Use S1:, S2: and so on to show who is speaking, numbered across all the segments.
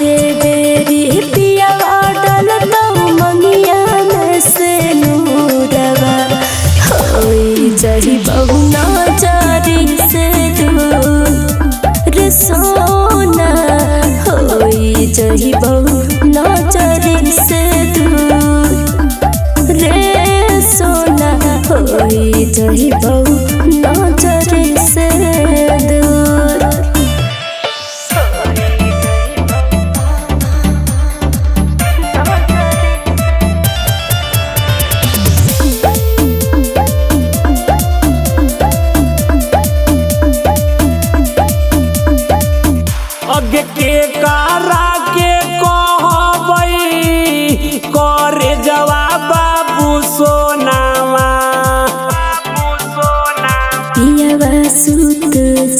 S1: काचे बेरी पियावा डालता मंगिया में से नूरवा होई जही बहु नजरी से दूर रे सोना होई जही बहु नजरी से दूर रे सोना होई जही बहु नजरी से दूर।
S2: अगे के कारा के कहबई करे जवाब बाबू सोनावा
S1: पियावा सुत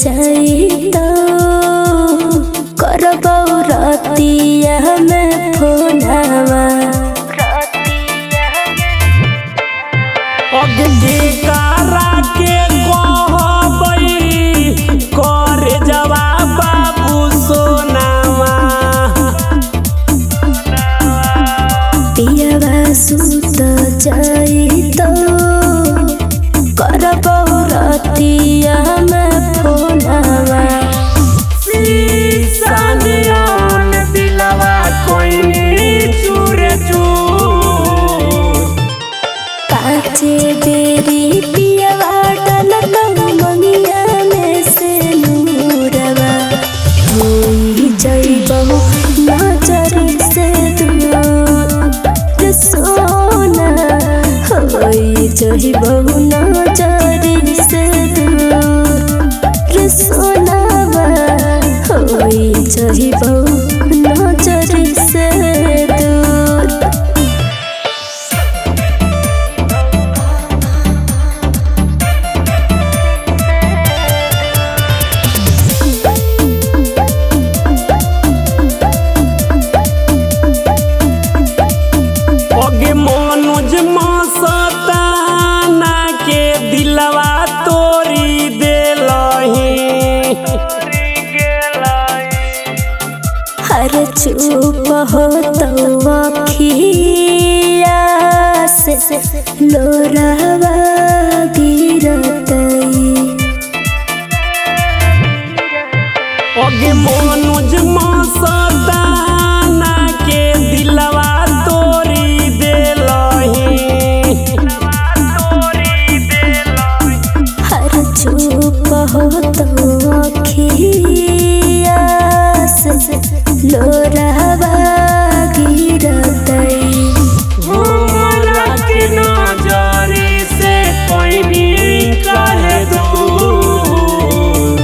S1: जाई तो करबौ रतिया में फोनावा
S2: अगे के कारा के कहबई करे जवाब बाबू सोनावा
S1: पियावा सुत जाई तो करबौ रतिया में फोनावा
S2: सानियान दिलवा कोई चूर चूर
S1: काचे बेरी पियावा डालता मंगिया में से नूरवा होई जई बहु नजरी से दूर सोना होई जई बहु नजरी से दूर सोनावा होई जई बहु नजरी से दूर।
S2: अगे मनोज मस्ताना के दिलवा तोरी देलही
S1: हर चुप हो तो अखिया से लोरावा गिरतई
S2: अगे मनोज मस्ताना के दिलवा तोरी देलही
S1: हर चुप हो तो अखिया से लोरावा गिरतई
S2: हमरा के नजरी से कोई भी कहे दूर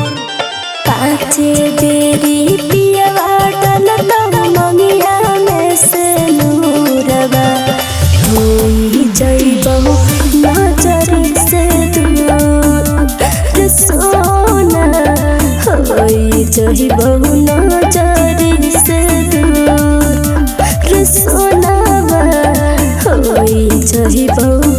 S1: काचे बेरी पियावा डालता मंगिया में से नूरवा होई जई बहु नजरी से दूर सोना होई जई बहु नजरी से दूर सोनावा होई जई बहु